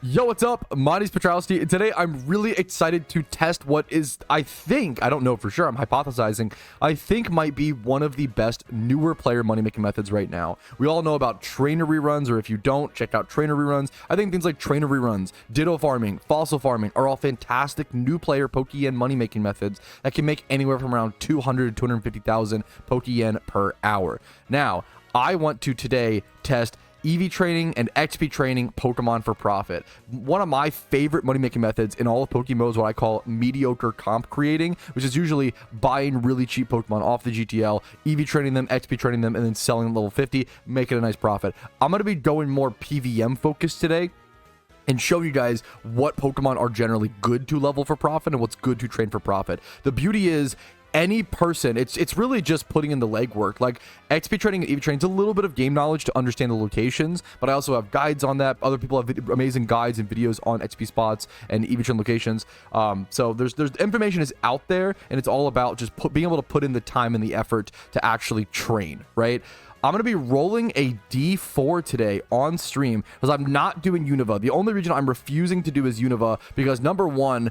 Yo, what's up? My name's Patrouski, and today I'm really excited to test what is, I don't know for sure, I'm hypothesizing, I think might be one of the best newer player money-making methods right now. We all know about trainer reruns, or if you don't, check out trainer reruns. I think things like trainer reruns, ditto farming, fossil farming are all fantastic new player Pokeyen money-making methods that can make anywhere from around 200 to 250,000 Pokeyen per hour. Now, I want to today test EV training and XP training Pokemon for profit. One of my favorite money-making methods in all of PokeMMO is what I call mediocre comp creating, which is usually buying really cheap Pokemon off the GTL, EV training them, XP training them, and then selling them level 50, making a nice profit. I'm going to be going more PVM focused today and show you guys what Pokemon are generally good to level for profit and what's good to train for profit. The beauty is, any person, it's really just putting in the legwork. Like XP training and EV training is a little bit of game knowledge to understand the locations, but I also have guides on that. Other people have amazing guides and videos on XP spots and EV training locations. So there's information is out there, and it's all about just being able to put in the time and the effort to actually train, right? I'm going to be rolling a D4 today on stream because I'm not doing Unova. The only region I'm refusing to do is Unova because, number one,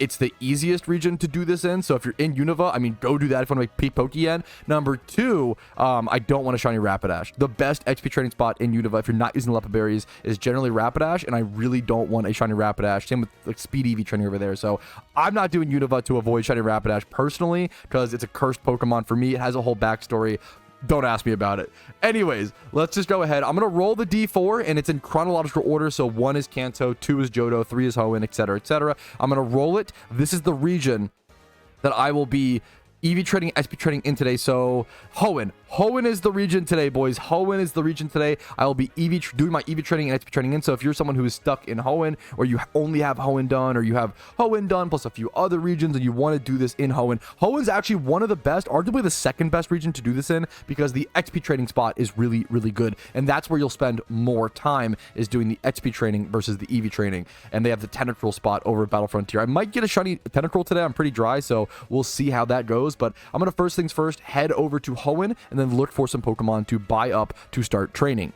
it's the easiest region to do this in. So if you're in Unova, I mean, go do that if you want to make peak Pokeyen. Number two, I don't want a shiny Rapidash. The best XP training spot in Unova, if you're not using Leopard Berries, is generally Rapidash, and I really don't want a shiny Rapidash. Same with like Speed EV training over there. So I'm not doing Unova to avoid shiny Rapidash personally because it's a cursed Pokemon for me. It has a whole backstory. Don't ask me about it. Anyways, let's just go ahead. I'm going to roll the D4, and it's in chronological order. So 1 is Kanto, 2 is Johto, 3 is Hoenn, etc., etc. I'm going to roll it. This is the region that I will be EV trading, SP trading in today. So Hoenn is the region today, boys. Hoenn is the region today. I will be doing my EV trading and SP trading in. So if you're someone who is stuck in Hoenn, or you only have Hoenn done, or you have Hoenn done plus a few other regions, and you want to do this in Hoenn, Hoenn's actually one of the best, arguably the second best region to do this in, because the XP trading spot is really, really good, and that's where you'll spend more time, is doing the XP training versus the EV training. And they have the Tentacruel spot over at Battle Frontier. I might get a shiny Tentacruel today. I'm pretty dry, so we'll see how that goes. But I'm going to first things first head over to Hoenn and then look for some Pokemon to buy up to start training.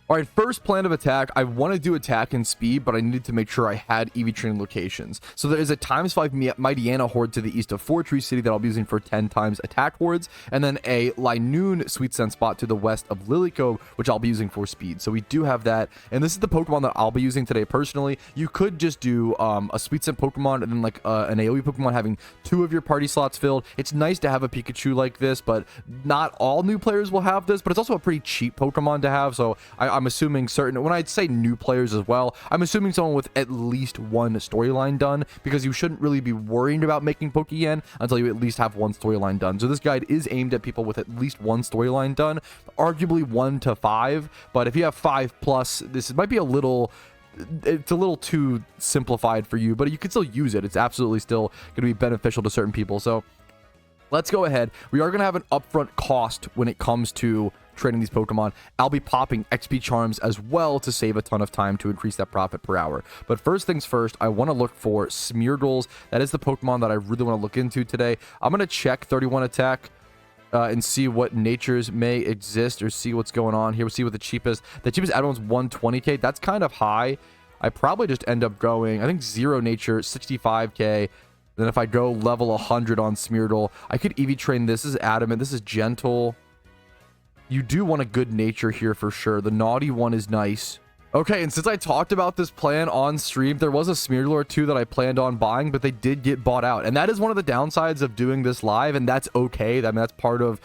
All right, first plan of attack, I want to do attack and speed, but I needed to make sure I had EV training locations. So there is a ×5 Mightyena horde to the east of Fortree City that I'll be using for 10 times attack hordes, and then a Linoon Sweet Scent spot to the west of Lilycove, which I'll be using for speed. So we do have that, and this is the Pokemon that I'll be using today personally. You could just do a Sweet Scent Pokemon and then like an AoE Pokemon having 2 of your party slots filled. It's nice to have a Pikachu like this, but not all new players will have this, but it's also a pretty cheap Pokemon to have, so I'm assuming when I'd say new players as well, I'm assuming someone with at least one storyline done, because you shouldn't really be worrying about making Pokeyen until you at least have one storyline done. So this guide is aimed at people with at least one storyline done, arguably 1 to 5, but if you have 5+, this might be it's a little too simplified for you, but you can still use it. It's absolutely still going to be beneficial to certain people. So let's go ahead. We are going to have an upfront cost when it comes to training these Pokemon. I'll be popping XP charms as well to save a ton of time to increase that profit per hour. But first things first, I want to look for Smeargles. That is the Pokemon that I really want to look into today. I'm going to check 31 attack and see what natures may exist, or see what's going on here. We'll see what the cheapest add-on's 120k. That's kind of high. I probably just end up going, I think 0 nature, 65k. Then if I go level 100 on Smeargle, I could EV train this. This is adamant. This is gentle. You do want a good nature here for sure. The naughty one is nice. Okay, and since I talked about this plan on stream, there was a Smeargle or 2 that I planned on buying, but they did get bought out. And that is one of the downsides of doing this live, and that's okay. I mean, that's part of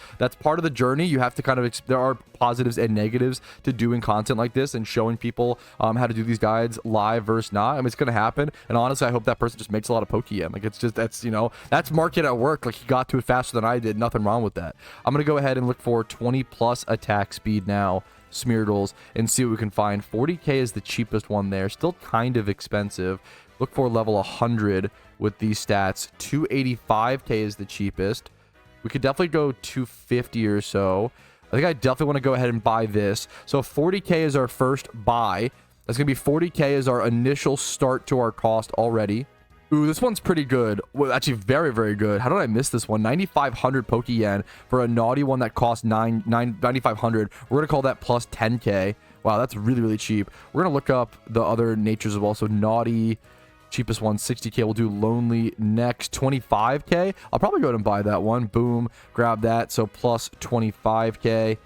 the journey. You have to kind of, there are positives and negatives to doing content like this and showing people how to do these guides live versus not. I mean, it's going to happen. And honestly, I hope that person just makes a lot of Pokeyen. Like, it's just, that's market at work. Like, he got to it faster than I did. Nothing wrong with that. I'm going to go ahead and look for 20+ attack speed now, Smeargles, and see what we can find. 40k is the cheapest one there, still kind of expensive. Look for level 100 with these stats. 285k is the cheapest. We could definitely go 250 or so. I think I definitely want to go ahead and buy this. So 40k is our first buy. That's gonna be 40k as our initial start to our cost already. Ooh, this one's pretty good. Well, actually, very, very good. How did I miss this one? 9,500 Pokeyen for a naughty one that costs 9,500. We're going to call that plus 10k. Wow, Wow, that's really, really cheap. We're going to look up the other natures as well. So Naughty, cheapest one, 60k. We'll do Lonely next, 25k. I'll probably go ahead and buy that one. Boom, grab that. So plus 25k.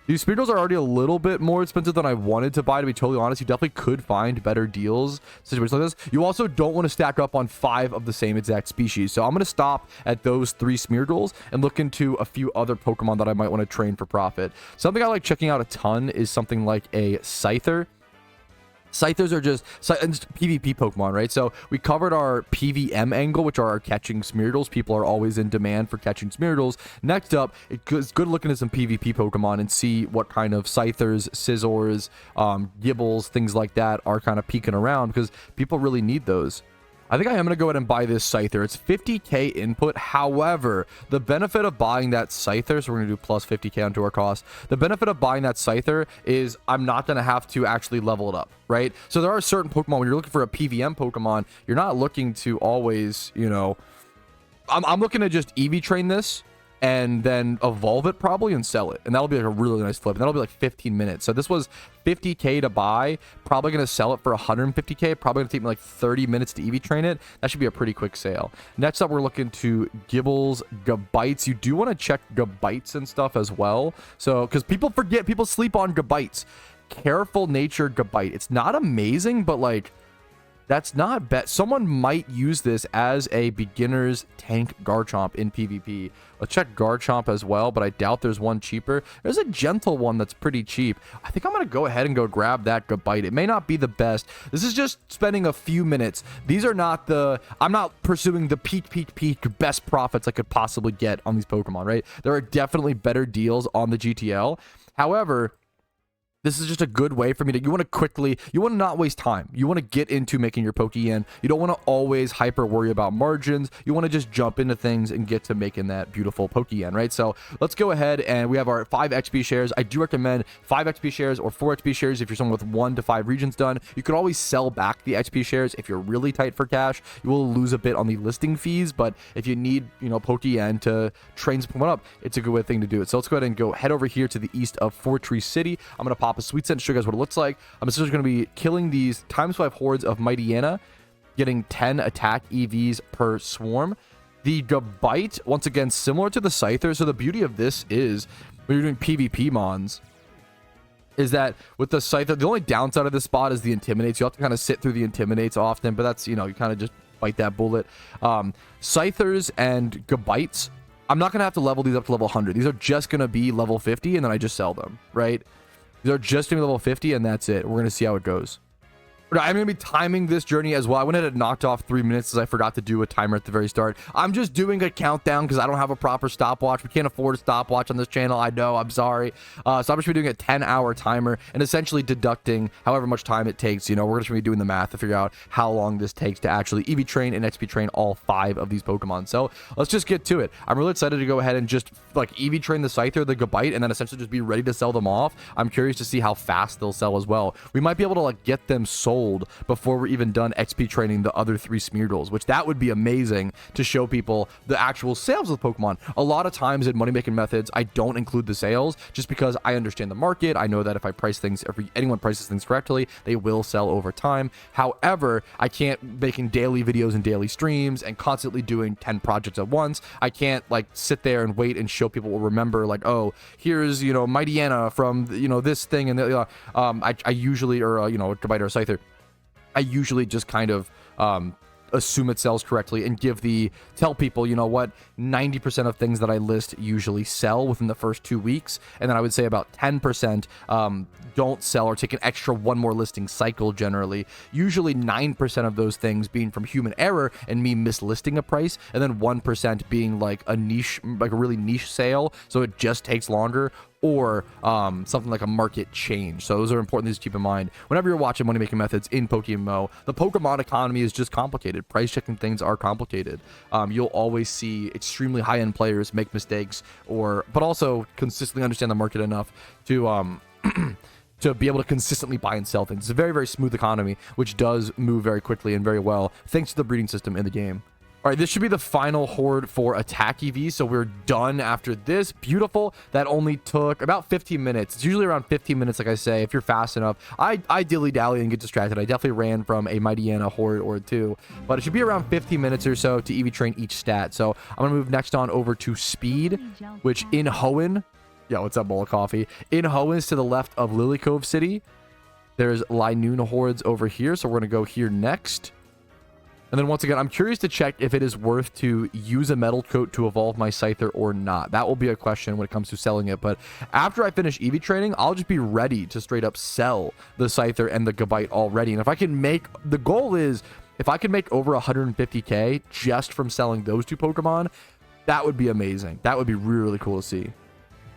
These Speedles are already a little bit more expensive than I wanted to buy, to be totally honest. You definitely could find better deals, situations like this. You also don't want to stack up on 5 of the same exact species. So I'm going to stop at those 3 Smeargles and look into a few other Pokemon that I might want to train for profit. Something I like checking out a ton is something like a Scyther. Scythers are just PvP Pokemon, right? So we covered our PvM angle, which are our catching Smeargles. People are always in demand for catching Smeargles. Next up, it's good looking at some PvP Pokemon and see what kind of Scythers, Scizors, Gibbles, things like that are kind of peeking around, because people really need those. I think I am going to go ahead and buy this Scyther. It's 50k input. However, the benefit of buying that Scyther, so we're going to do plus 50k onto our cost. The benefit of buying that Scyther is I'm not going to have to actually level it up, right? So there are certain Pokemon, when you're looking for a PvM Pokemon, you're not looking to always, you know, I'm looking to just EV train this and then evolve it probably and sell it, and that'll be like a really nice flip, and that'll be like 15 minutes. So this was 50k to buy, probably going to sell it for 150k, probably going to take me like 30 minutes to EV train it. That should be a pretty quick sale. Next up, we're looking to Gibbles, Gabites. You do want to check Gabites and stuff as well, so because people forget, people sleep on Gabites. Careful Nature Gabite, it's not amazing, but like, that's not bad. Someone might use this as a beginner's tank Garchomp in PvP. Let's check Garchomp as well, but I doubt there's one cheaper. There's a gentle one that's pretty cheap. I think I'm going to go ahead and go grab that Gabite. It may not be the best. This is just spending a few minutes. These are not the... I'm not pursuing the peak best profits I could possibly get on these Pokemon, right? There are definitely better deals on the GTL. However, this is just a good way for me to, you want to not waste time. You want to get into making your Pokeyen. You don't want to always hyper worry about margins. You want to just jump into things and get to making that beautiful Pokeyen, right? So let's go ahead, and we have our 5 XP shares. I do recommend 5 XP shares or 4 XP shares if you're someone with 1 to 5 regions done. You could always sell back the XP shares if you're really tight for cash. You will lose a bit on the listing fees, but if you need, you know, Pokeyen to train someone up, it's a good thing to do it. So let's go ahead and head over here to the east of Fortree City. I'm going to pop a Sweet Scent to show you guys what it looks like. I'm essentially going to be killing these ×5 hordes of Mightyena, getting 10 attack EVs per swarm. The Gabite, once again, similar to the Scyther. So the beauty of this is, when you're doing PvP mons, is that with the Scyther, the only downside of this spot is the Intimidates. You have to kind of sit through the Intimidates often, but that's, you know, you kind of just bite that bullet. Scythers and Gabites, I'm not going to have to level these up to level 100. These are just going to be level 50, and then I just sell them, right? They're just going to be level 50, and that's it. We're going to see how it goes. I'm going to be timing this journey as well. I went ahead and knocked off 3 minutes as I forgot to do a timer at the very start. I'm just doing a countdown because I don't have a proper stopwatch. We can't afford a stopwatch on this channel. I know. I'm sorry. So I'm just going to be doing a 10-hour timer and essentially deducting however much time it takes. You know, we're just going to be doing the math to figure out how long this takes to actually EV train and XP train all 5 of these Pokemon. So let's just get to it. I'm really excited to go ahead and just like EV train the Scyther, the Gabite, and then essentially just be ready to sell them off. I'm curious to see how fast they'll sell as well. We might be able to like get them sold before we're even done XP training the other 3 Smeargles, which that would be amazing to show people the actual sales of Pokemon. A lot of times in money making methods, I don't include the sales just because I understand the market. I know that if I price things, if anyone prices things correctly, they will sell over time. However, I can't making daily videos and daily streams and constantly doing 10 projects at once. I can't like sit there and wait and show people will remember like, oh, here's, you know, Mightyena from, you know, this thing, and I usually, or you know, a Gabite or a Scyther, I usually just kind of assume it sells correctly and tell people, you know what, 90% of things that I list usually sell within the first 2 weeks, and then I would say about 10% don't sell or take an extra 1 more listing cycle generally. Usually 9% of those things being from human error and me mislisting a price, and then 1% being like a niche, like a really niche sale, so it just takes longer, or something like a market change. So those are important things to keep in mind whenever you're watching money making methods in PokeMMO. The Pokemon economy is just complicated. Price checking things are complicated. You'll always see extremely high-end players make mistakes, but also consistently understand the market enough to to be able to consistently buy and sell things. It's a very, very smooth economy, which does move very quickly and very well thanks to the breeding system in the game. All right, this should be the final horde for attack EV, so we're done after this. Beautiful. That only took about 15 minutes. It's usually around 15 minutes, like I say, if you're fast enough. I dilly-dally and get distracted. I definitely ran from a Mightyena horde or two, but it should be around 15 minutes or so to EV train each stat. So I'm going to move next on over to speed, which in Hoenn, yeah, what's up, bowl of coffee? In Hoenn is to the left of Lily Cove City. There's Linoon hordes over here, so we're going to go here next. And then once again, I'm curious to check if it is worth to use a metal coat to evolve my Scyther or not. That will be a question when it comes to selling it. But after I finish EV training, I'll just be ready to straight up sell the Scyther and the Gabite already. And if I can make, the goal is, if I can make over 150k just from selling those two Pokemon, that would be amazing. That would be really, really cool to see.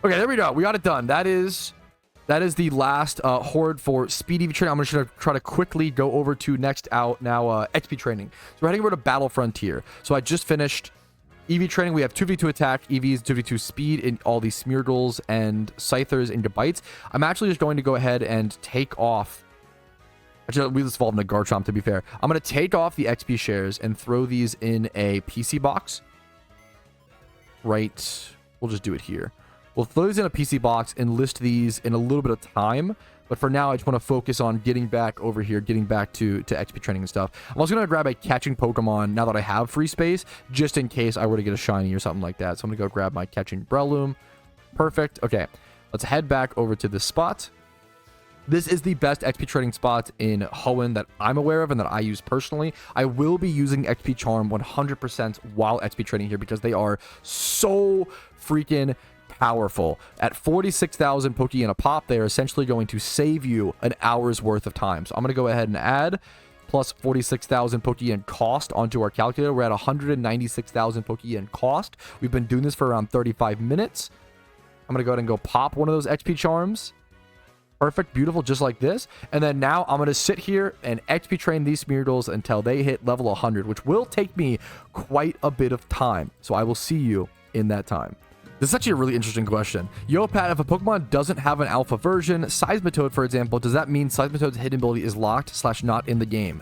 Okay, there we go. We got it done. That is the last horde for speed EV training. I'm just going to try to quickly go over to next out now XP training. So we're heading over to Battle Frontier. So I just finished EV training. We have 2v2 attack, EVs, 2v2 speed in all these Smeargles and Scythers and Gabites. I'm actually just going to go ahead and take off. Actually, we just evolved in a Garchomp, to be fair. I'm going to take off the XP shares and throw these in a PC box. Right. We'll just do it here. We'll throw these in a PC box and list these in a little bit of time. But for now, I just want to focus on getting back over here, getting back to XP training and stuff. I'm also going to grab a catching Pokemon now that I have free space, just in case I were to get a shiny or something like that. So I'm going to go grab my catching Breloom. Perfect. Okay, let's head back over to this spot. This is the best XP training spot in Hoenn that I'm aware of and that I use personally. I will be using XP Charm 100% while XP training here because they are so freaking powerful. At 46,000 Pokeyen a pop, they are essentially going to save you an hour's worth of time. So I'm going to go ahead and add plus 46,000 Pokeyen cost onto our calculator. We're at 196,000 Pokeyen cost. We've been doing this for around 35 minutes. I'm going to go ahead and go pop one of those XP charms. Perfect, beautiful, just like this. And then now I'm going to sit here and XP train these Smeargles until they hit level 100, which will take me quite a bit of time. So I will see you in that time. This is actually a really interesting question. Yo, Pat, if a Pokemon doesn't have an alpha version, Seismitoad, for example, does that mean Seismitoad's hidden ability is locked / not in the game?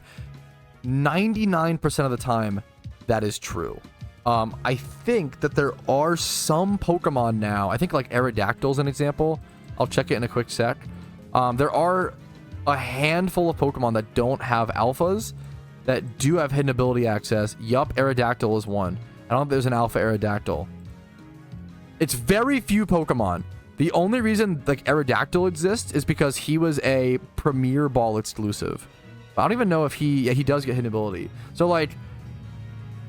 99% of the time, that is true. I think that there are some Pokemon now. I think like Aerodactyl is an example. I'll check it in a quick sec. There are a handful of Pokemon that don't have alphas that do have hidden ability access. Yup, Aerodactyl is one. I don't know if there's an alpha Aerodactyl. It's very few Pokemon. The only reason like Aerodactyl exists is because he was a Premier Ball exclusive. I don't even know if he does get hidden ability. So like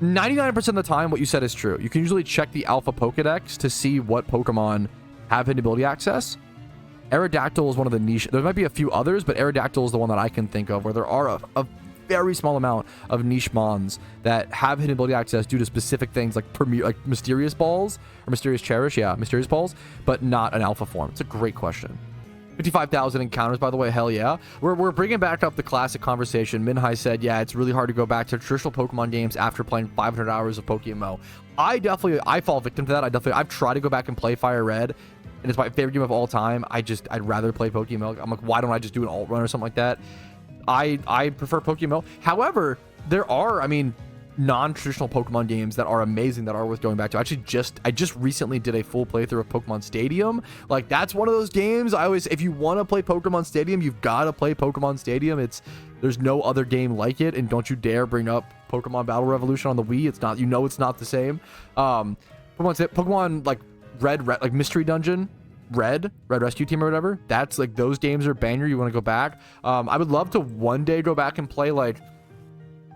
99% of the time what you said is true. You can usually check the Alpha Pokedex to see what Pokemon have hidden ability access. Aerodactyl is one of the niche. There might be a few others, but Aerodactyl is the one that I can think of where there are a very small amount of niche mons that have hidden ability access due to specific things like Mysterious Balls or Mysterious Cherish. Yeah, Mysterious Balls, but not an alpha form. It's a great question. 55,000 encounters, by the way. Hell yeah. We're bringing back up the classic conversation. Minhai said, yeah, it's really hard to go back to traditional Pokemon games after playing 500 hours of PokeMMO. I fall victim to that. I've tried to go back and play Fire Red, and it's my favorite game of all time. I'd rather play PokeMMO. I'm like, why don't I just do an alt run or something like that? I prefer PokeMMO. However, there are, non-traditional Pokemon games that are amazing that are worth going back to. I just recently did a full playthrough of Pokemon Stadium. Like, that's one of those games if you want to play Pokemon Stadium, you've got to play Pokemon Stadium. There's no other game like it, and don't you dare bring up Pokemon Battle Revolution on the Wii. It's not, it's not the same. Pokemon like Red, like Mystery Dungeon, Red Rescue Team or whatever, that's like, those games are banger. You want to go back. I would love to one day go back and play like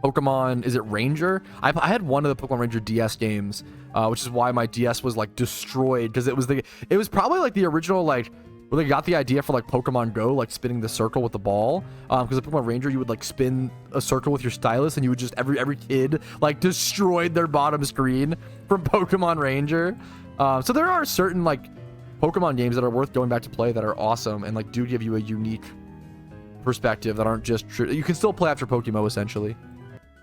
Pokemon, is it Ranger? I had one of the Pokemon Ranger DS games, which is why my DS was like destroyed, because it was probably like the original, like where they got the idea for like Pokemon Go, like spinning the circle with the ball, because the Pokemon Ranger, you would like spin a circle with your stylus and you would just, every kid like destroyed their bottom screen from Pokemon Ranger. So there are certain like Pokemon games that are worth going back to play that are awesome and like do give you a unique perspective that aren't just true. You can still play after PokeMMO essentially.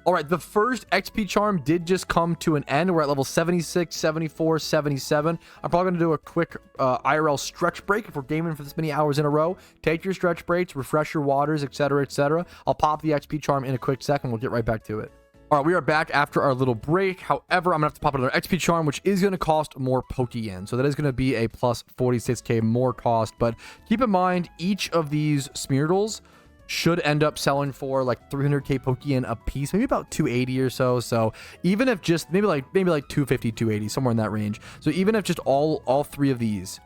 All right, the first XP charm did just come to an end. We're at level 76, 74, 77. I'm probably going to do a quick IRL stretch break if we're gaming for this many hours in a row. Take your stretch breaks, refresh your waters, etc., etc. I'll pop the XP charm in a quick second. We'll get right back to it. All right, we are back after our little break. However, I'm gonna have to pop another XP charm, which is gonna cost more Pokeyen. So that is gonna be a plus 46k more cost. But keep in mind, each of these Smeargles should end up selling for like 300k Pokeyen a piece, maybe about 280 or so. So even if just maybe like 250, 280, somewhere in that range. So even if just all three of these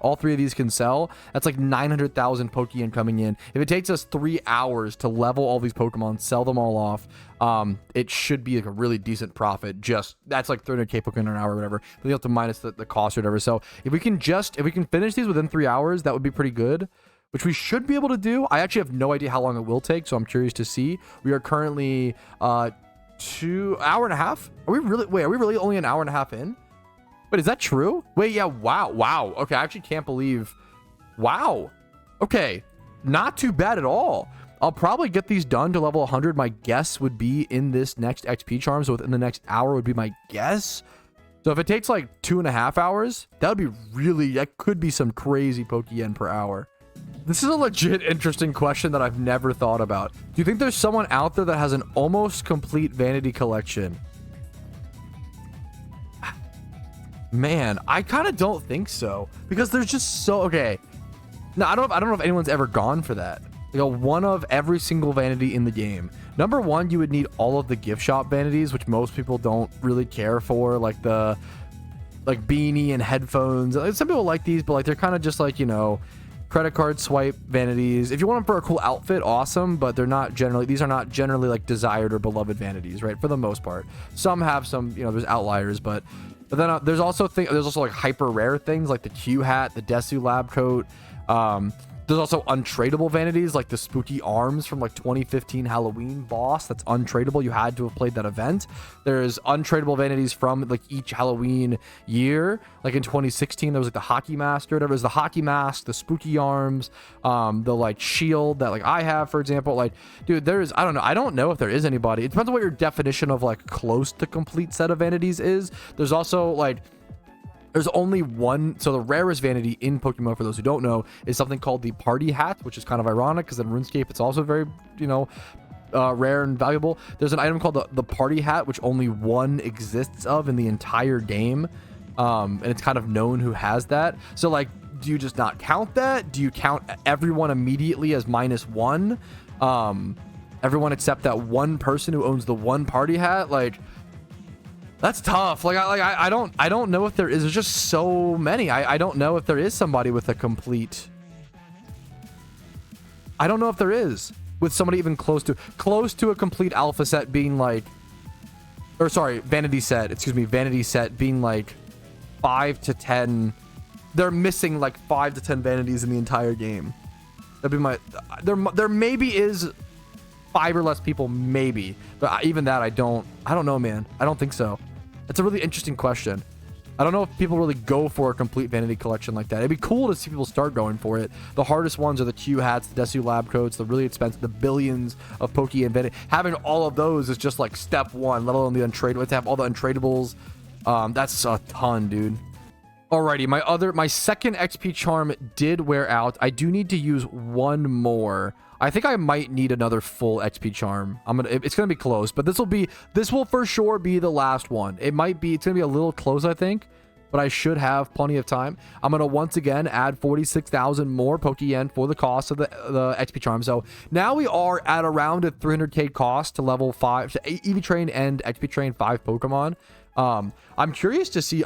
can sell, that's like 900,000 Pokeyen coming in. If it takes us 3 hours to level all these Pokemon, sell them all off, it should be like a really decent profit. Just that's like 300k Pokemon an hour or whatever. But you have to minus the cost or whatever. So if we can finish these within 3 hours, that would be pretty good, which we should be able to do. I actually have no idea how long it will take, so I'm curious to see. We are currently 2 hour and a half. Are we really only an hour and a half in? Wait, is that true? Wait, yeah, wow. Okay, I actually can't believe. Wow. Okay, not too bad at all. I'll probably get these done to level 100. My guess would be in this next XP charm, so within the next hour would be my guess. So if it takes like 2.5 hours, that could be some crazy Pokeyen per hour. This is a legit interesting question that I've never thought about. Do you think there's someone out there that has an almost complete vanity collection? Man, I kind of don't think so, because there's just so okay. No, I don't know if anyone's ever gone for that. You know, one of every single vanity in the game. Number one, you would need all of the gift shop vanities, which most people don't really care for, like the beanie and headphones. Some people like these, but like they're kind of just like, you know, credit card swipe vanities. If you want them for a cool outfit, awesome, but these are not generally like desired or beloved vanities, right? For the most part. Some have some, you know, there's outliers, but then there's also like hyper rare things like the Q hat, the Desu lab coat. There's also untradeable vanities like the spooky arms from like 2015 Halloween boss. That's untradeable. You had to have played that event. There's untradeable vanities from like each Halloween year. Like in 2016, there was like the hockey mask or whatever. There's the hockey mask, the spooky arms, the like shield that like I have, for example. Like, dude, I don't know if there is anybody. It depends on what your definition of like close to complete set of vanities is. There's also like, there's only one. So the rarest vanity in Pokemon, for those who don't know, is something called the party hat, which is kind of ironic because in RuneScape it's also very, you know, rare and valuable. There's an item called the party hat, which only one exists of in the entire game, and it's kind of known who has that. So like, do you just not count that? Do you count everyone immediately as -1? Everyone except that one person who owns the one party hat? Like, that's tough. I don't know if there is. There's just so many. I don't know if there is somebody with a complete. I don't know if there is with somebody even close to a complete alpha set being like, or sorry, vanity set. Excuse me, vanity set being like 5 to 10. They're missing like 5 to 10 vanities in the entire game. That'd be my. There maybe is 5 or less people, maybe, but even that I don't know, man. I don't think so. That's a really interesting question. I don't know if people really go for a complete vanity collection like that. It'd be cool to see people start going for it. The hardest ones are the Q hats, the Desu lab coats, the really expensive, the billions of Pokeyen vanity. Having all of those is just like step one, let alone the untradeable. To have all the untradables, that's a ton, dude. Alrighty, my second XP charm did wear out. I do need to use one more. I think I might need another full XP charm. It's gonna be close, but this will for sure be the last one. It's gonna be a little close, I think, but I should have plenty of time. I'm gonna once again add 46,000 more Pokeyen for the cost of the XP charm. So now we are at around a 300k cost to level 5 to EV train and XP train 5 Pokemon. I'm curious to see.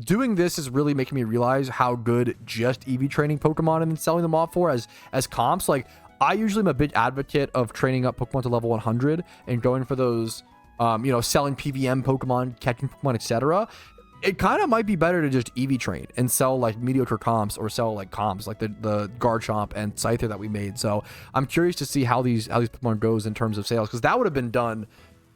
Doing this is really making me realize how good just EV training Pokemon and then selling them off for as comps. Like, I usually am a big advocate of training up Pokemon to level 100 and going for those, you know, selling PVM Pokemon, catching Pokemon, etc. It kind of might be better to just EV train and sell like mediocre comps or sell like comps like the Garchomp and Scyther that we made. So I'm curious to see how these Pokemon goes in terms of sales, because that would have been done.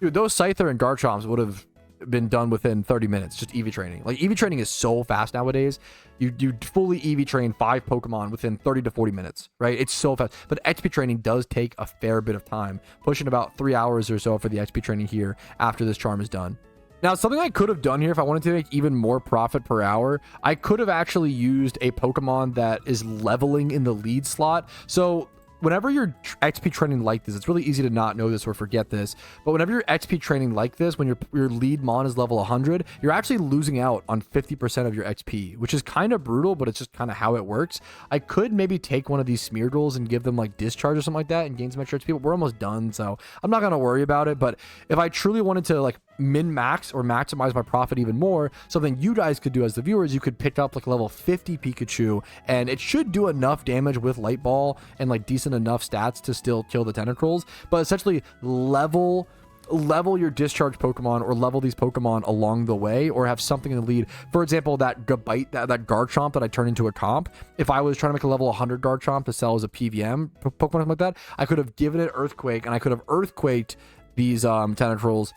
Dude, those Scyther and Garchomps would have been done within 30 minutes, just EV training. Like, EV training is so fast nowadays. You fully EV train 5 Pokemon within 30 to 40 minutes, right? It's so fast. But XP training does take a fair bit of time, pushing about 3 hours or so for the XP training here after this charm is done. Now, something I could have done here if I wanted to make even more profit per hour, I could have actually used a Pokemon that is leveling in the lead slot. So whenever you're XP training like this, it's really easy to not know this or forget this, but whenever you're XP training like this, when your lead mon is level 100, you're actually losing out on 50% of your XP, which is kind of brutal, but it's just kind of how it works. I could maybe take one of these Smeargles and give them like discharge or something like that and gain some extra XP, but we're almost done, so I'm not going to worry about it. But if I truly wanted to like min max or maximize my profit even more, something you guys could do as the viewers, you could pick up like a level 50 Pikachu, and it should do enough damage with Light Ball and like decent enough stats to still kill the Tentacruels, but essentially level your discharge Pokemon or level these Pokemon along the way, or have something in the lead. For example, that Gabite, that Garchomp that I turned into a comp, if I was trying to make a level 100 Garchomp to sell as a PVM Pokemon, something like that, I could have given it Earthquake, and I could have Earthquaked these Tentacruels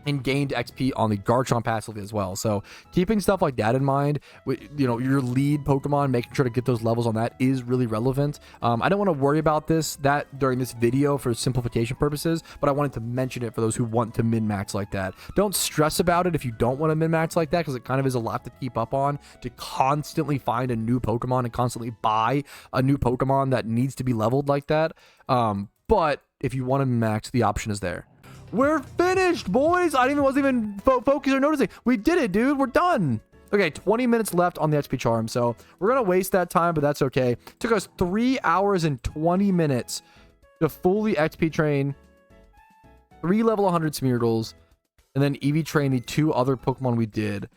and gained XP on the Garchomp passively as well. So keeping stuff like that in mind, you know, your lead Pokemon, making sure to get those levels on that is really relevant. I don't want to worry about that during this video for simplification purposes, but I wanted to mention it for those who want to min-max like that. Don't stress about it if you don't want to min-max like that, because it kind of is a lot to keep up on, to constantly find a new Pokemon and constantly buy a new Pokemon that needs to be leveled like that. But if you want to min-max, the option is there. We're finished, boys. Wasn't even focused or noticing. We did it, dude. We're done. Okay, 20 minutes left on the XP charm, so we're gonna waste that time, but that's okay. Took us 3 hours and 20 minutes to fully XP train 3 level 100 Smeargles, and then EV train the 2 other Pokemon we did.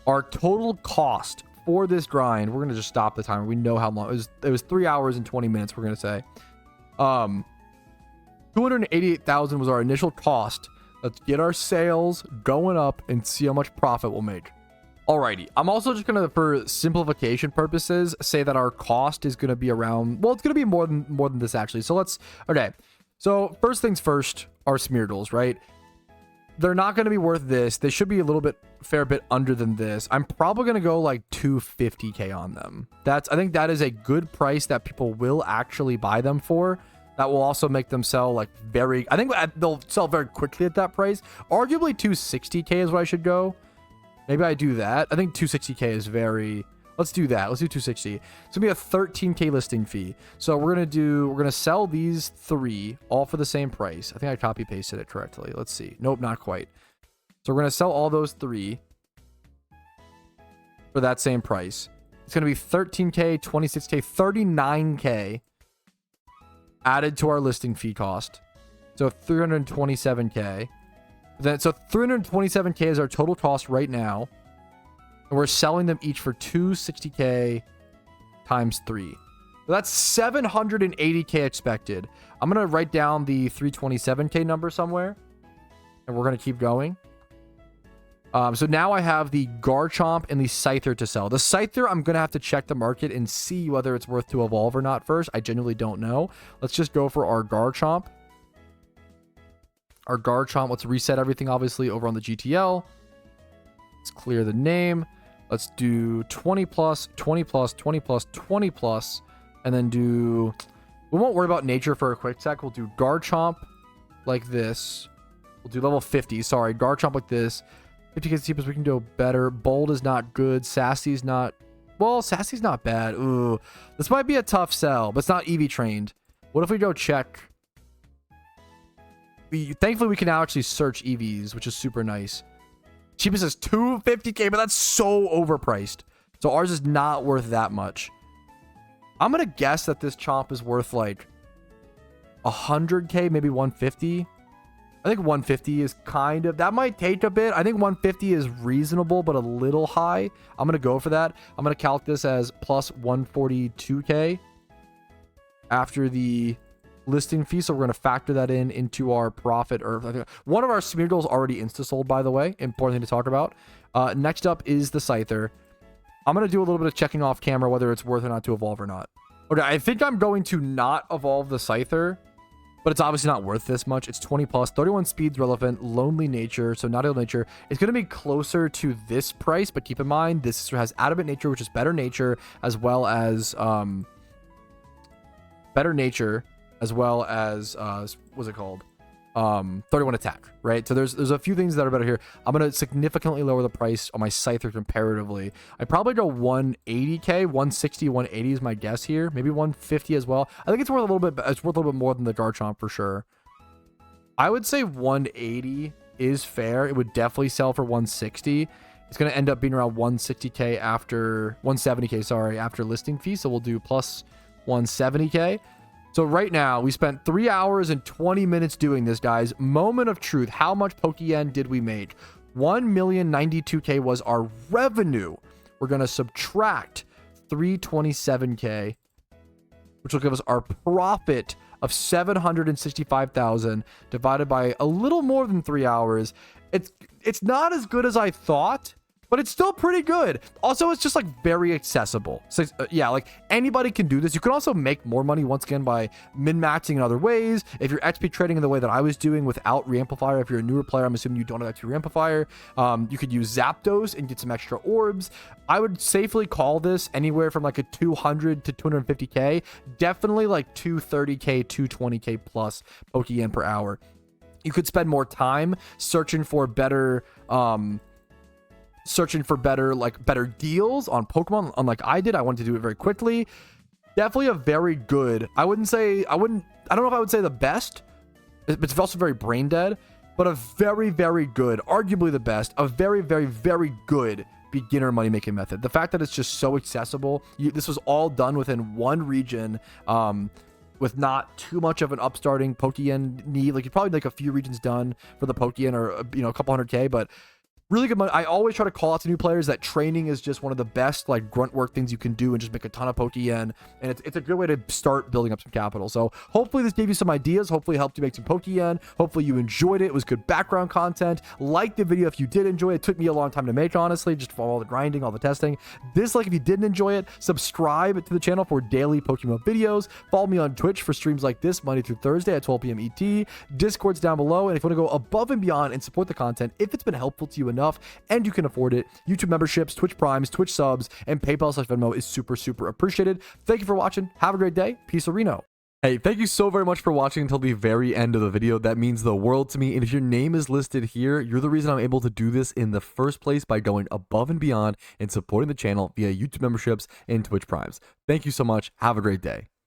Our total cost for this grind, we're gonna just stop the timer. We know how long it was 3 hours and 20 minutes. We're gonna say 288,000 was our initial cost. Let's get our sales going up and see how much profit we'll make. Alrighty, I'm also just gonna, for simplification purposes, say that our cost is gonna be around, well, it's gonna be more than this actually. So okay. So first things first, our Smeargles, right? They're not gonna be worth this. They should be a fair bit under than this. I'm probably gonna go like 250k on them. I think that is a good price that people will actually buy them for. That will also make them sell like I think they'll sell very quickly at that price. Arguably 260k is what I should go. Maybe I do that. I think 260k is let's do that. Let's do 260. It's gonna be a 13k listing fee. So we're gonna sell these 3 all for the same price. I think I copy pasted it correctly. Let's see. Nope, not quite. So we're gonna sell all those 3 for that same price. It's gonna be 13k, 26k, 39k. Added to our listing fee cost, so 327k. So 327k is our total cost right now, and we're selling them each for 260k times 3. So that's 780k expected. I'm gonna write down the 327k number somewhere, and we're gonna keep going. So now I have the Garchomp and the Scyther to sell. The Scyther, I'm going to have to check the market and see whether it's worth to evolve or not first. I genuinely don't know. Let's just go for our Garchomp. Let's reset everything, obviously, over on the GTL. Let's clear the name. Let's do 20 plus, 20 plus, 20 plus, 20 plus, and then we won't worry about nature for a quick sec. We'll do Garchomp like this. We'll do level 50. Sorry, Garchomp like this. 50k cheapest, we can do better. Bold is not good. Sassy's not... Well, Sassy's not bad. Ooh. This might be a tough sell, but it's not EV trained. What if we go check? Thankfully, we can now actually search EVs, which is super nice. Cheapest is 250k, but that's so overpriced. So ours is not worth that much. I'm going to guess that this Chomp is worth like 100k, maybe 150. I think 150 is that might take a bit. I think 150 is reasonable, but a little high. I'm going to go for that. I'm going to calc this as plus 142k after the listing fee. So we're going to factor that into our profit. Or one of our Smeargles already insta-sold, by the way. Important thing to talk about. Next up is the Scyther. I'm going to do a little bit of checking off camera whether it's worth or not to evolve or not. Okay, I think I'm going to not evolve the Scyther, but it's obviously not worth this much. It's 20 plus, 31 speeds relevant, lonely nature, so not ill nature. It's going to be closer to this price, but keep in mind, this has adamant nature, which is better nature, as well as, what's it called? 31 attack, right? So there's a few things that are better here. I'm gonna significantly lower the price on my Scyther comparatively. I probably go 180k, 160, 180 is my guess here. Maybe 150 as well. I think it's worth a little bit. It's worth a little bit more than the Garchomp for sure. I would say 180 is fair. It would definitely sell for 160. It's going to end up being around 160k after 170k, sorry, after listing fee. So we'll do plus 170k. So right now we spent 3 hours and 20 minutes doing this, guys. Moment of truth. How much Pokeyen did we make? 1,092k was our revenue. We're going to subtract 327k, which will give us our profit of 765,000 divided by a little more than 3 hours. It's not as good as I thought, but it's still pretty good. Also, it's just like very accessible. So yeah, like anybody can do this. You can also make more money once again by min-maxing in other ways. If you're XP trading in the way that I was doing without re-amplifier, if you're a newer player, I'm assuming you don't have XP re-amplifier, you could use Zapdos and get some extra orbs. I would safely call this anywhere from like a 200 to 250k, definitely like 230k, 220k plus Pokeyen per hour. You could spend more time searching for better better deals on Pokemon, unlike I did. I wanted to do it very quickly. Definitely a very good, I don't know if I would say the best, it's also very brain dead, but a very, very good, arguably the best, a very, very, very good beginner money making method. The fact that it's just so accessible, this was all done within one region, with not too much of an upstarting Pokeyen need. Like you probably like a few regions done for the Pokeyen, or you know, a couple 100k, but really good money. I always try to call out to new players that training is just one of the best like grunt work things you can do and just make a ton of Pokeyen, and it's a good way to start building up some capital. So hopefully this gave you some ideas, hopefully it helped you make some Pokeyen, hopefully you enjoyed it. It was good background content. Like the video if you did enjoy it. It took me a long time to make, honestly, just for all the grinding, all the testing. Dislike if you didn't enjoy it. Subscribe to the channel for daily Pokemon videos. Follow me on Twitch for streams like this Monday through Thursday at 12 p.m. ET. Discord's down below, and if you want to go above and beyond and support the content, if it's been helpful to you enough and you can afford it, YouTube memberships, Twitch Primes, Twitch subs, and PayPal/Venmo is super, super appreciated. Thank you for watching. Have a great day. Peace, Reno. Hey, thank you so very much for watching until the very end of the video. That means the world to me. And if your name is listed here, you're the reason I'm able to do this in the first place by going above and beyond and supporting the channel via YouTube memberships and Twitch Primes. Thank you so much. Have a great day.